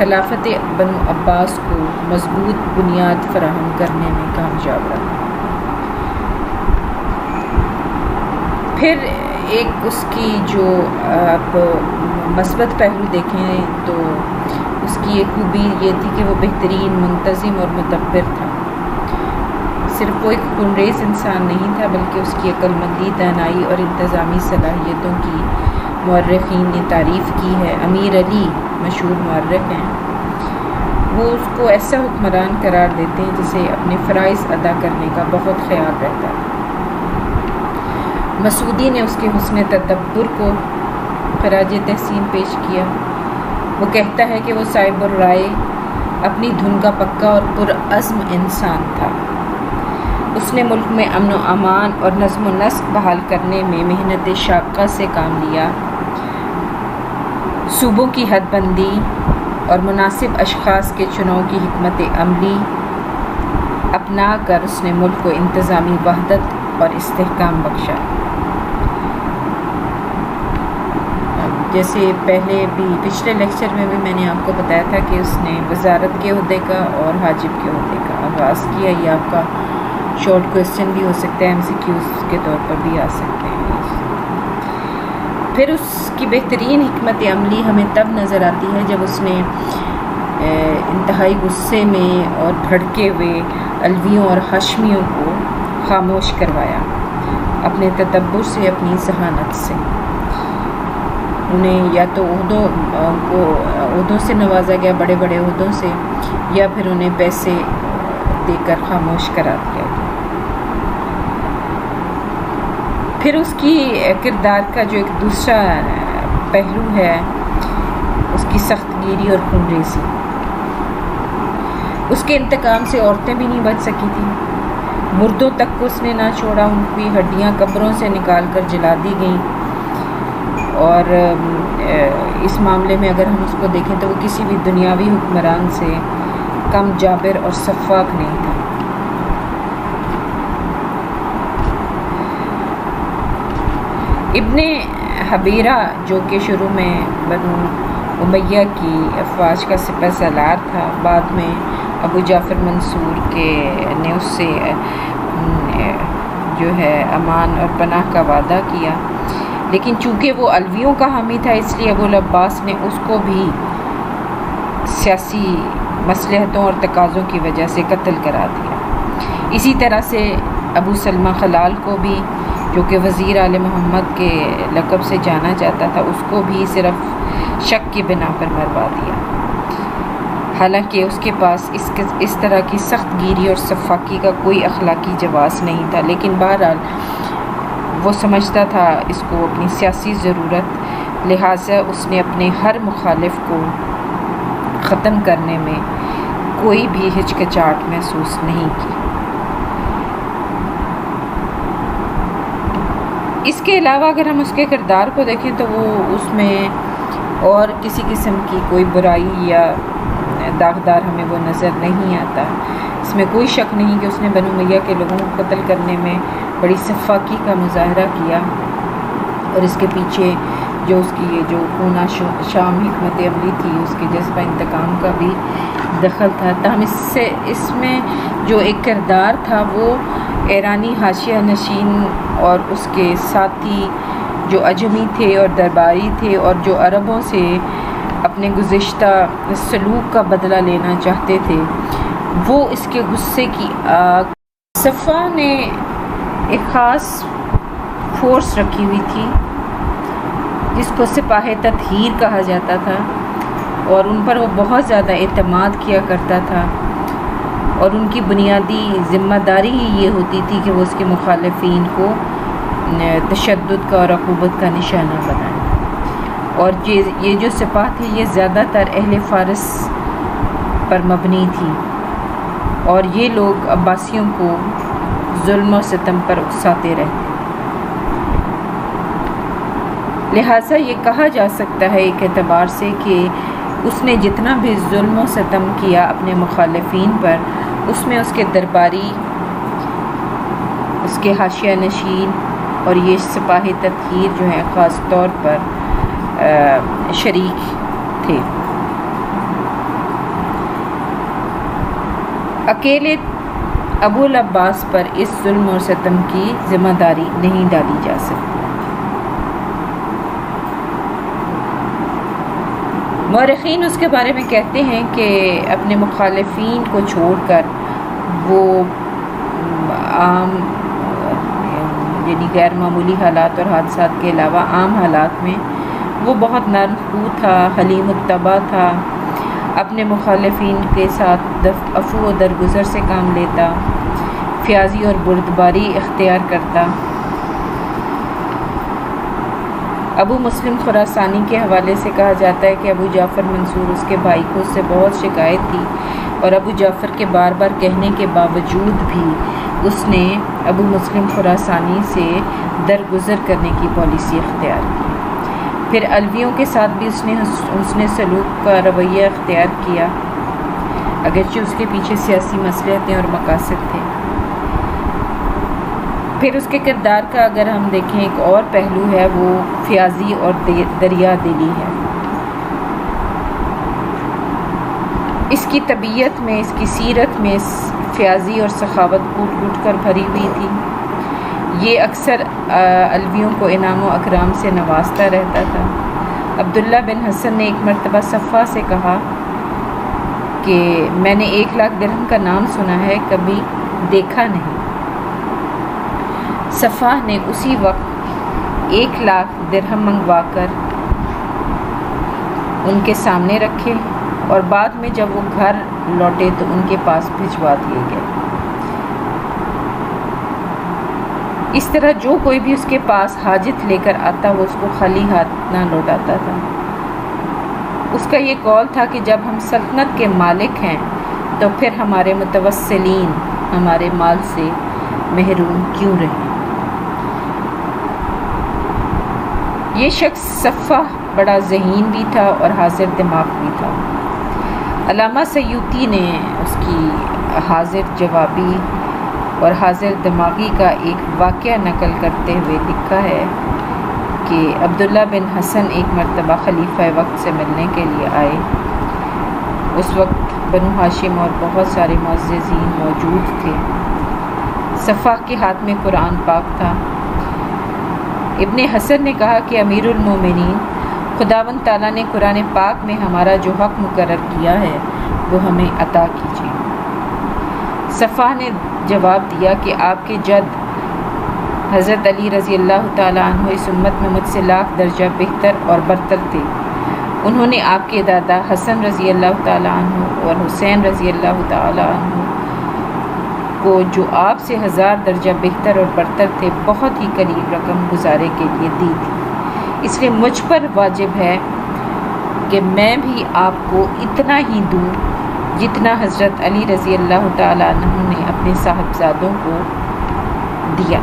خلافت بنو عباس کو مضبوط بنیاد فراہم کرنے میں کامیاب رہا۔ پھر ایک اس کی جو آپ مثبت پہلو دیکھیں تو اس کی ایک خوبی یہ تھی کہ وہ بہترین منتظم اور مدبر تھا۔ صرف وہ ایک خونریز انسان نہیں تھا بلکہ اس کی عقل مندی، دانائی اور انتظامی صلاحیتوں کی مورخین نے تعریف کی ہے۔ امیر علی مشہور مورخ ہیں، وہ اس کو ایسا حکمران قرار دیتے ہیں جسے اپنے فرائض ادا کرنے کا بہت خیال رہتا ہے۔ مسعودی نے اس کے حسن تدبر کو خراج تحسین پیش کیا۔ وہ کہتا ہے کہ وہ صاحب الرائے، اپنی دھن کا پکا اور پرعزم انسان تھا۔ اس نے ملک میں امن و امان اور نظم و نسق بحال کرنے میں محنت شاقہ سے کام لیا۔ صوبوں کی حد بندی اور مناسب اشخاص کے چناؤ کی حکمت عملی اپنا کر اس نے ملک کو انتظامی وحدت اور استحکام بخشا۔ جیسے پہلے بھی پچھلے لیکچر میں بھی میں نے آپ کو بتایا تھا کہ اس نے وزارت کے عہدے کا اور حاجب کے عہدے کا آغاز کیا۔ یہ آپ کا شارٹ کویسچن بھی ہو سکتا ہے، MCQs کے طور پر بھی آ سکتے ہیں۔ پھر اس کی بہترین حکمت عملی ہمیں تب نظر آتی ہے جب اس نے انتہائی غصے میں اور بھڑکے ہوئے علویوں اور ہاشمیوں کو خاموش کروایا، اپنے تدبر سے، اپنی ذہانت سے۔ انہیں یا تو عہدوں سے نوازا گیا، بڑے بڑے عہدوں سے، یا پھر انہیں پیسے دے کر خاموش کرا دیا گیا۔ پھر اس کی کردار کا جو ایک دوسرا پہلو ہے اس کی سخت گیری اور خونریزی۔ اس کے انتقام سے عورتیں بھی نہیں بچ سکی تھیں، مردوں تک کو اس نے نہ چھوڑا، ان کی ہڈیاں قبروں سے نکال کر جلا دی گئیں۔ اور اس معاملے میں اگر ہم اس کو دیکھیں تو وہ کسی بھی دنیاوی حکمران سے کم جابر اور سفاک نہیں تھا۔ ابن حبیرہ جو کہ شروع میں بنو امیہ کی افواج کا سپہ سالار تھا، بعد میں ابو جعفر منصور نے اس سے جو ہے امان اور پناہ کا وعدہ کیا، لیکن چونکہ وہ علویوں کا حامی تھا اس لیے ابو العباس نے اس کو بھی سیاسی مصلحتوں اور تقاضوں کی وجہ سے قتل کرا دیا۔ اسی طرح سے ابو سلمہ خلال کو بھی، جو کہ وزیر آل محمد کے لقب سے جانا جاتا تھا، اس کو بھی صرف شک کی بنا پر مروا دیا، حالانکہ اس کے پاس اس طرح کی سخت گیری اور سفاکی کا کوئی اخلاقی جواز نہیں تھا، لیکن بہرحال وہ سمجھتا تھا اس کو اپنی سیاسی ضرورت، لہٰذا اس نے اپنے ہر مخالف کو ختم کرنے میں کوئی بھی ہچکچاہٹ محسوس نہیں کی۔ اس کے علاوہ اگر ہم اس کے کردار کو دیکھیں تو وہ اس میں اور کسی قسم کی کوئی برائی یا داغدار ہمیں وہ نظر نہیں آتا۔ اس میں کوئی شک نہیں کہ اس نے بنو امیہ کے لوگوں کو قتل کرنے میں بڑی سفاکی کا مظاہرہ کیا، اور اس کے پیچھے جو اس کی یہ جو خونا شام حکمت عملی تھی، اس کے جذبہ انتقام کا بھی دخل تھا۔ تاہم اس میں جو ایک کردار تھا وہ ایرانی حاشیہ نشین اور اس کے ساتھی جو عجمی تھے اور درباری تھے اور جو عربوں سے اپنے گزشتہ سلوک کا بدلہ لینا چاہتے تھے، وہ اس کے غصے کی آگ۔ صفا نے ایک خاص فورس رکھی ہوئی تھی جس کو سپاہ تطہیر کہا جاتا تھا، اور ان پر وہ بہت زیادہ اعتماد کیا کرتا تھا، اور ان کی بنیادی ذمہ داری ہی یہ ہوتی تھی کہ وہ اس کے مخالفین کو تشدد کا اور عقوبت کا نشانہ بنائیں۔ اور یہ جو سپاہ تھی یہ زیادہ تر اہل فارس پر مبنی تھی، اور یہ لوگ عباسیوں کو ظلم و ستم پر اکساتے رہتے، لہٰذا یہ کہا جا سکتا ہے ایک اعتبار سے کہ اس نے جتنا بھی ظلم و ستم کیا اپنے مخالفین پر، اس میں اس کے درباری، اس کے حاشیہ نشین اور یہ سپاہ تطہیر جو ہیں خاص طور پر شریک تھے۔ اکیلے ابو العباس پر اس ظلم اور ستم کی ذمہ داری نہیں ڈالی جا سکتی۔ مورخین اس کے بارے میں کہتے ہیں کہ اپنے مخالفین کو چھوڑ کر وہ عام یعنی غیر معمولی حالات اور حادثات کے علاوہ عام حالات میں وہ بہت نرم خو تھا، حلیم الطبع تھا، اپنے مخالفین کے ساتھ عفو و درگزر سے کام لیتا، فیاضی اور بردباری اختیار کرتا۔ ابو مسلم خراسانی کے حوالے سے کہا جاتا ہے کہ ابو جعفر منصور اس کے بھائی کو اس سے بہت شکایت تھی، اور ابو جعفر کے بار بار کہنے کے باوجود بھی اس نے ابو مسلم خراسانی سے درگزر کرنے کی پالیسی اختیار کی۔ پھر علویوں کے ساتھ بھی اس نے سلوک کا رویہ اختیار کیا، اگرچہ اس کے پیچھے سیاسی مصلحتیں اور مقاصد تھے۔ پھر اس کے کردار کا اگر ہم دیکھیں ایک اور پہلو ہے، وہ فیاضی اور دریا دلی ہے۔ اس کی طبیعت میں، اس کی سیرت میں فیاضی اور سخاوت کوٹ کر بھری ہوئی تھی۔ یہ اکثر علویوں کو انعام و اکرام سے نوازتا رہتا تھا۔ عبداللہ بن حسن نے ایک مرتبہ صفا سے کہا کہ میں نے 1,00,000 درہم کا نام سنا ہے، کبھی دیکھا نہیں۔ صفا نے اسی وقت 1,00,000 درہم منگوا کر ان کے سامنے رکھے، اور بعد میں جب وہ گھر لوٹے تو ان کے پاس بھجوا دیے گئے۔ اس طرح جو کوئی بھی اس کے پاس حاجت لے کر آتا وہ اس کو خالی ہاتھ نہ لوٹاتا تھا۔ اس کا یہ قول تھا کہ جب ہم سلطنت کے مالک ہیں تو پھر ہمارے متوسلین ہمارے مال سے محروم کیوں رہیں۔ یہ شخص صفا بڑا ذہین بھی تھا اور حاضر دماغ بھی تھا۔ علامہ سیوطی نے اس کی حاضر جوابی اور حاضر دماغی کا ایک واقعہ نقل کرتے ہوئے لکھا ہے کہ عبداللہ بن حسن ایک مرتبہ خلیفہ وقت سے ملنے کے لیے آئے۔ اس وقت بنو ہاشم اور بہت سارے معززین موجود تھے۔ صفا کے ہاتھ میں قرآن پاک تھا۔ ابن حسن نے کہا کہ امیر المومنین، خداوند تعالیٰ نے قرآن پاک میں ہمارا جو حق مقرر کیا ہے وہ ہمیں عطا کیجیے۔ صفا نے جواب دیا کہ آپ کے جد حضرت علی رضی اللہ تعالیٰ عنہ اس امت میں مجھ سے 1,00,000 درجہ بہتر اور برتر تھے۔ انہوں نے آپ کے دادا حسن رضی اللہ تعالیٰ عنہ اور حسین رضی اللہ تعالیٰ عنہ کو جو آپ سے 1,000 درجہ بہتر اور برتر تھے بہت ہی قریب رقم گزارے کے لیے دی تھی۔ اس لیے مجھ پر واجب ہے کہ میں بھی آپ کو اتنا ہی دوں جتنا حضرت علی رضی اللہ تعالیٰ عنہ نے اپنے صاحبزادوں کو دیا۔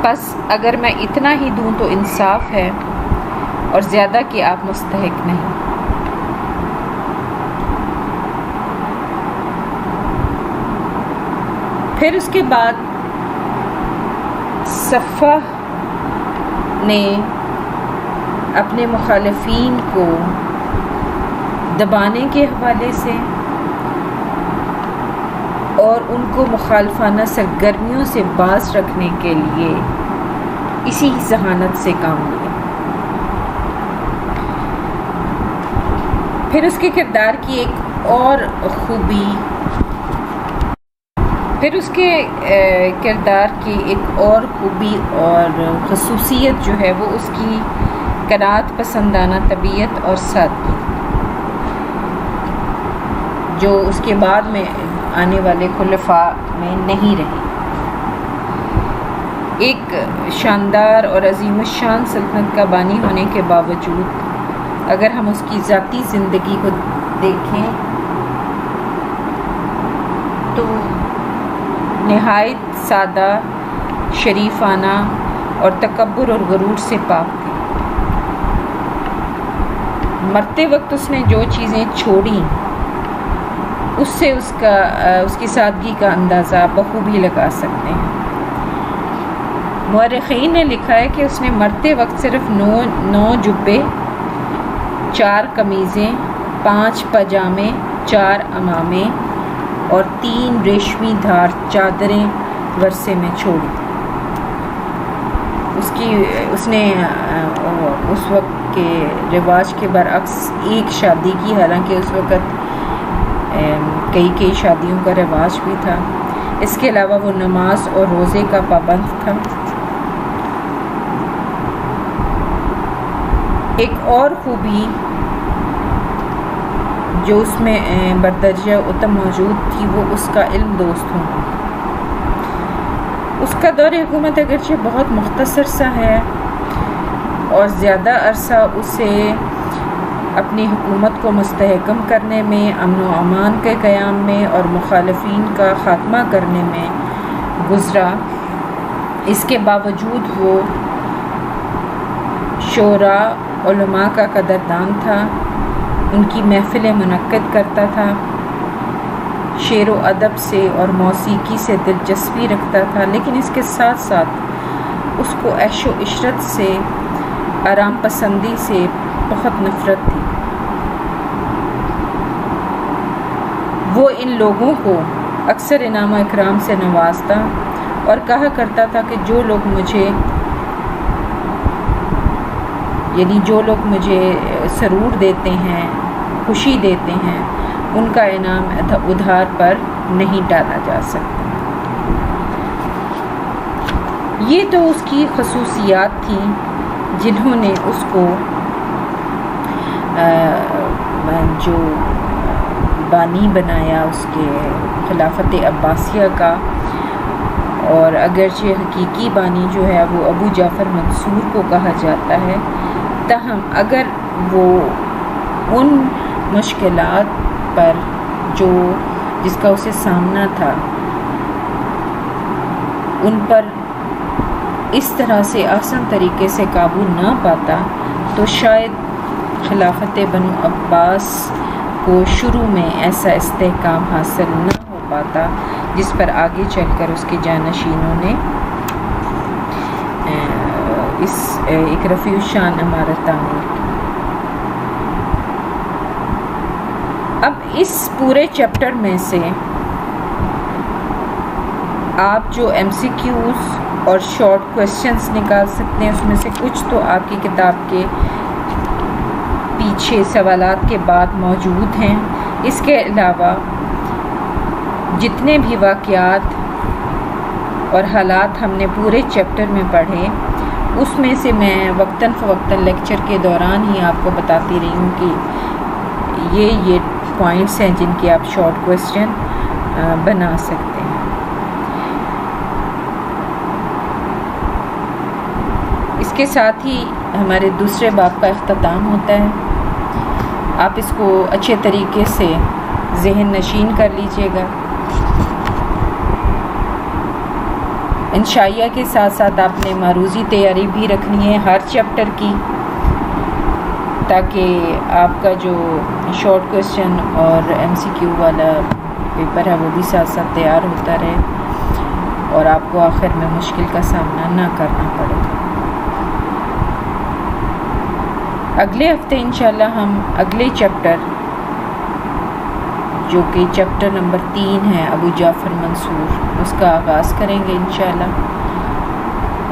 پس اگر میں اتنا ہی دوں تو انصاف ہے، اور زیادہ کی آپ مستحق نہیں۔ پھر اس کے بعد صفا نے اپنے مخالفین کو دبانے کے حوالے سے اور ان کو مخالفانہ سرگرمیوں سے باز رکھنے کے لیے اسی ذہانت سے کام لیا۔ پھر اس کے کردار کی ایک اور خوبی، اور خصوصیت جو ہے وہ اس کی قناعت پسندانہ طبیعت اور سادگی، جو اس کے بعد میں آنے والے خلفاء میں نہیں رہی۔ ایک شاندار اور عظیم الشان سلطنت کا بانی ہونے کے باوجود اگر ہم اس کی ذاتی زندگی کو دیکھیں تو نہایت سادہ، شریفانہ اور تکبر اور غرور سے پاک تھی۔ مرتے وقت اس نے جو چیزیں چھوڑیں اس سے اس کی سادگی کا اندازہ بخوبی لگا سکتے ہیں۔ مورخین نے لکھا ہے کہ اس نے مرتے وقت صرف 9 جبے، 4 قمیضیں، 5 پاجامے 4 امامے اور 3 ریشمی دھار چادریں ورثے میں چھوڑی۔ اس نے اس وقت کے رواج کے برعکس ایک شادی کی، حالانکہ اس وقت کئی شادیوں کا رواج بھی تھا۔ اس کے علاوہ وہ نماز اور روزے کا پابند تھا۔ ایک اور خوبی جو اس میں بردرجہ اتم موجود تھی وہ اس کا علم دوست ہونا۔ اس کا دور حکومت اگرچہ بہت مختصر سا ہے اور زیادہ عرصہ اسے اپنی حکومت کو مستحکم کرنے میں، امن و امان کے قیام میں اور مخالفین کا خاتمہ کرنے میں گزرا، اس کے باوجود وہ شورا علماء کا قدردان تھا، ان کی محفلیں منعقد کرتا تھا، شعر و ادب سے اور موسیقی سے دلچسپی رکھتا تھا، لیکن اس کے ساتھ ساتھ اس کو عیش و عشرت سے، آرام پسندی سے بہت نفرت تھی۔ وہ ان لوگوں کو اکثر انعام و اکرام سے نوازتا اور کہا کرتا تھا کہ جو لوگ مجھے سرور دیتے ہیں، خوشی دیتے ہیں، ان کا انعام ادھار پر نہیں ڈالا جا سکتا۔ یہ تو اس کی خصوصیات تھیں جنہوں نے اس کو جو بانی بنایا اس کے خلافت عباسیہ کا، اور اگرچہ حقیقی بانی جو ہے وہ ابو جعفر منصور کو کہا جاتا ہے، تاہم اگر وہ ان مشکلات پر جس کا اسے سامنا تھا ان پر اس طرح سے آسان طریقے سے قابو نہ پاتا تو شاید خلافت بنو عباس کو شروع میں ایسا استحکام حاصل نہ ہو پاتا جس پر آگے چل کر اس کے جانشینوں نے ایک رفیع الشان عمارت تعمیر کی۔ اب اس پورے چیپٹر میں سے آپ جو ایم سی کیوز اور شارٹ کویسچنز نکال سکتے ہیں، اس میں سے کچھ تو آپ کی کتاب کے پیچھے سوالات کے بعد موجود ہیں۔ اس کے علاوہ جتنے بھی واقعات اور حالات ہم نے پورے چیپٹر میں پڑھے، اس میں سے میں وقتاً فوقتاً لیکچر کے دوران ہی آپ کو بتاتی رہی ہوں کہ یہ پوائنٹس ہیں جن کے آپ شارٹ کویسچن بنا سکتے ہیں۔ اس کے ساتھ ہی ہمارے دوسرے باب کا اختتام ہوتا ہے۔ آپ اس کو اچھے طریقے سے ذہن نشین کر لیجئے گا۔ انشائیہ کے ساتھ ساتھ آپ نے معروضی تیاری بھی رکھنی ہے ہر چیپٹر کی، تاکہ آپ کا جو شارٹ کویسچن اور ایم سی کیو والا پیپر ہے وہ بھی ساتھ ساتھ تیار ہوتا رہے اور آپ کو آخر میں مشکل کا سامنا نہ کرنا پڑے۔ اگلے ہفتے انشاءاللہ ہم اگلے چیپٹر جو کہ چیپٹر نمبر 3 ہے ابو جعفر منصور، اس کا آغاز کریں گے انشاءاللہ۔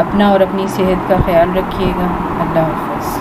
اپنا اور اپنی صحت کا خیال رکھیے گا۔ اللہ حافظ۔